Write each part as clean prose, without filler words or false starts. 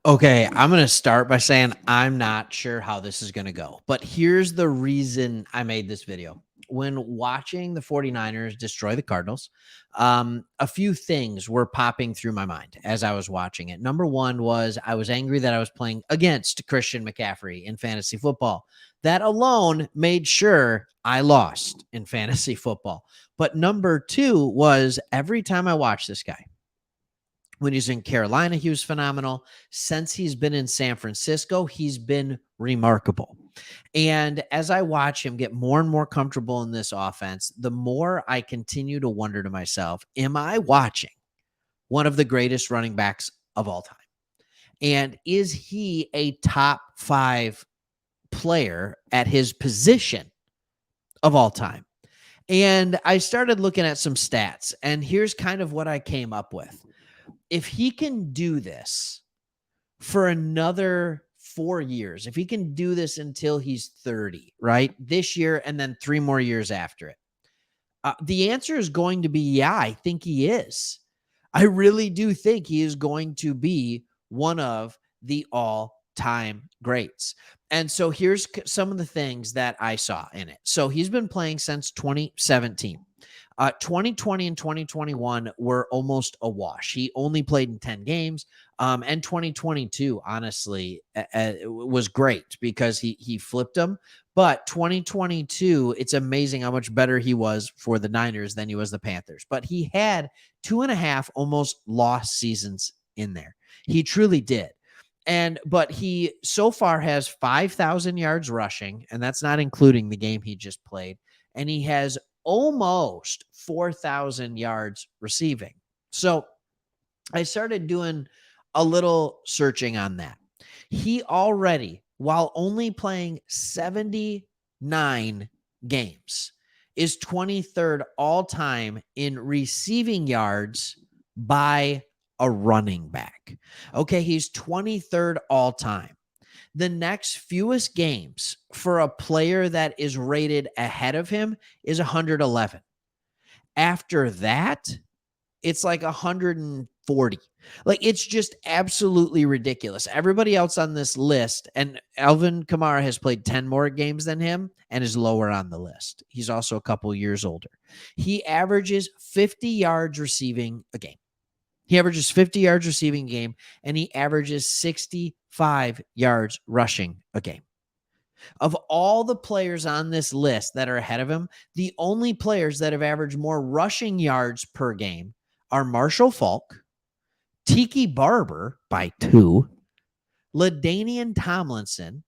Okay, I'm going to start by saying I'm not sure how this is going to go, but here's the reason I made this video. When watching the 49ers destroy the Cardinals, a few things were popping through my mind as I was watching it. Number one was I was angry that I was playing against Christian McCaffrey in fantasy football. That alone made sure I lost in fantasy football. But number two was every time I watch this guy, when he's in Carolina, he was phenomenal. Since he's been in San Francisco, he's been remarkable. And as I watch him get more and more comfortable in this offense, the more I continue to wonder to myself, am I watching one of the greatest running backs of all time? And is he a top 5 player at his position of all time? And I started looking at some stats, and here's kind of what I came up with. If he can do this for another 4 years, if he can do this until he's 30, right? This year and then 3 more years after it. The answer is going to be, yeah, I think he is. I really do think he is going to be one of the all-time greats. And so here's some of the things that I saw in it. So he's been playing since 2017. 2020 and 2021 were almost a wash. He only played in 10 games. And 2022, honestly, was great because he flipped them. But 2022, it's amazing how much better he was for the Niners than he was the Panthers. But he had 2.5 almost lost seasons in there. He truly did. But he so far has 5,000 yards rushing, and that's not including the game he just played. And he has almost 4,000 yards receiving. So I started doing a little searching on that. He already, while only playing 79 games, is 23rd all time in receiving yards by a running back. Okay, he's 23rd all time. The next fewest games for a player that is rated ahead of him is 111. After that, it's like 140. Like, it's just absolutely ridiculous. Everybody else on this list, and Alvin Kamara has played 10 more games than him and is lower on the list. He's also a couple years older. He averages 50 yards receiving a game. He averages 50 yards receiving a game, and he averages 65 yards rushing a game. Of all the players on this list that are ahead of him, the only players that have averaged more rushing yards per game are Marshall Faulk, Tiki Barber by 2, LaDainian Tomlinson,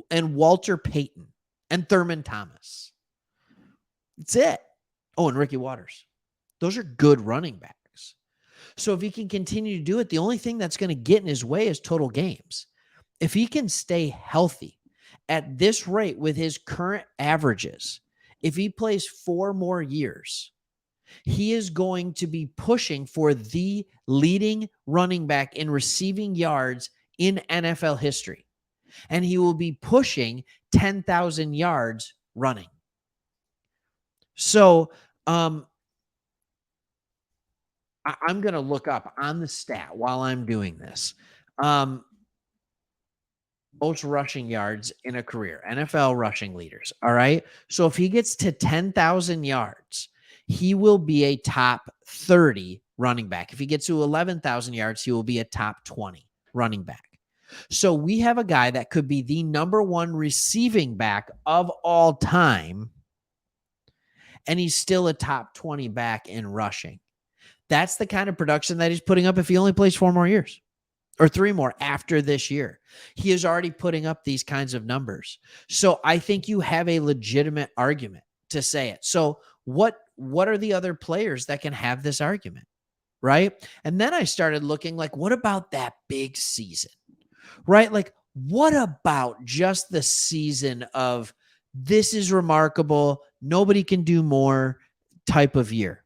and Walter Payton, and Thurman Thomas. That's it. Oh, and Ricky Waters. Those are good running backs. So if he can continue to do it, the only thing that's going to get in his way is total games. If he can stay healthy at this rate with his current averages, if he plays 4 more years, he is going to be pushing for the leading running back in receiving yards in NFL history. And he will be pushing 10,000 yards running. So, I'm going to look up on the stat while I'm doing this. Most rushing yards in a career, NFL rushing leaders. All right. So if he gets to 10,000 yards, he will be a top 30 running back. If he gets to 11,000 yards, he will be a top 20 running back. So we have a guy that could be the number 1 receiving back of all time, and he's still a top 20 back in rushing. That's the kind of production that he's putting up if he only plays 4 more years or 3 more after this year. He is already putting up these kinds of numbers. So I think you have a legitimate argument to say it. So what are the other players that can have this argument, right? And then I started looking like, what about that big season, right? Like, what about just the season of this is remarkable, nobody can do more type of year?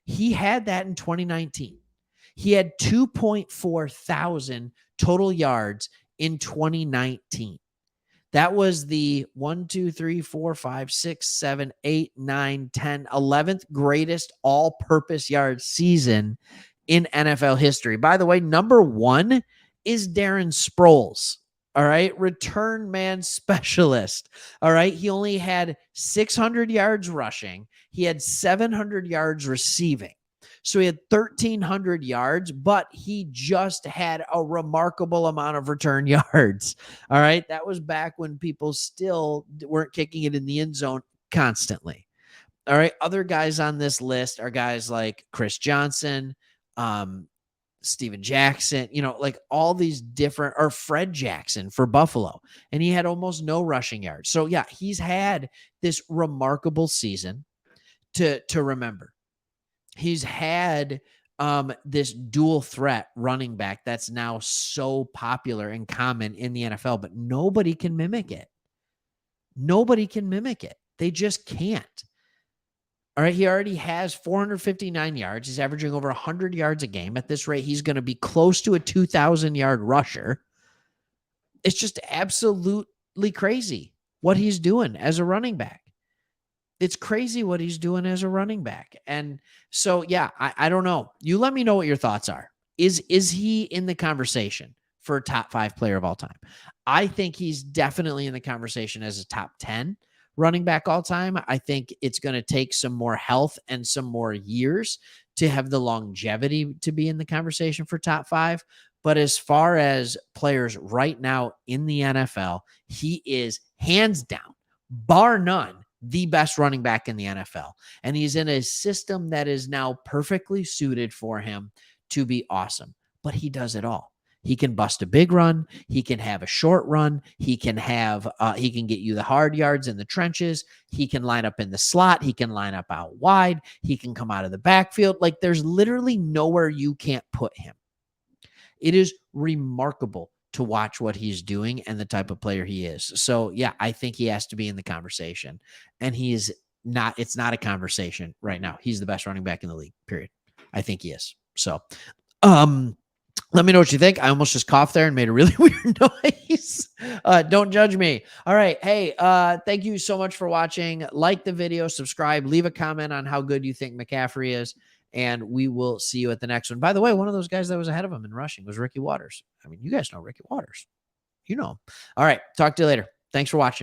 He had that in 2019. He had 2.4 thousand total yards in 2019. That was the 1, 2, 3, 4, 5, 6, 7, 8, 9, 10, 11th greatest all-purpose yard season in NFL history. By the way, number 1 is Darren Sproles. All right. Return man specialist. All right. He only had 600 yards rushing. He had 700 yards receiving. So he had 1,300 yards, but he just had a remarkable amount of return yards. All right. That was back when people still weren't kicking it in the end zone constantly. All right. Other guys on this list are guys like Chris Johnson, Steven Jackson, like all these different, or Fred Jackson for Buffalo. And he had almost no rushing yards. So yeah, he's had this remarkable season to remember. He's had this dual threat running back that's now so popular and common in the NFL, but nobody can mimic it. Nobody can mimic it. They just can't. All right, he already has 459 yards. He's averaging over 100 yards a game. At this rate, he's going to be close to a 2,000-yard rusher. It's just absolutely crazy what he's doing as a running back. It's crazy what he's doing as a running back. And so, yeah, I don't know. You let me know what your thoughts are. Is he in the conversation for a top 5 player of all time? I think he's definitely in the conversation as a top 10 running back all time. I think it's going to take some more health and some more years to have the longevity to be in the conversation for top 5. But as far as players right now in the NFL, he is hands down, bar none, the best running back in the NFL. And he's in a system that is now perfectly suited for him to be awesome. But he does it all. He can bust a big run. He can have a short run. He can get you the hard yards in the trenches. He can line up in the slot. He can line up out wide. He can come out of the backfield. Like, there's literally nowhere you can't put him. It is remarkable to watch what he's doing and the type of player he is. So yeah, I think he has to be in the conversation, and it's not a conversation right now. He's the best running back in the league, period. I think he is. So, let me know what you think. I almost just coughed there and made a really weird noise. Don't judge me. All right. Hey, thank you so much for watching. Like the video, subscribe, leave a comment on how good you think McCaffrey is, and we will see you at the next one. By the way, one of those guys that was ahead of him in rushing was Ricky Waters. I mean, you guys know Ricky Waters. You know him. All right. Talk to you later. Thanks for watching.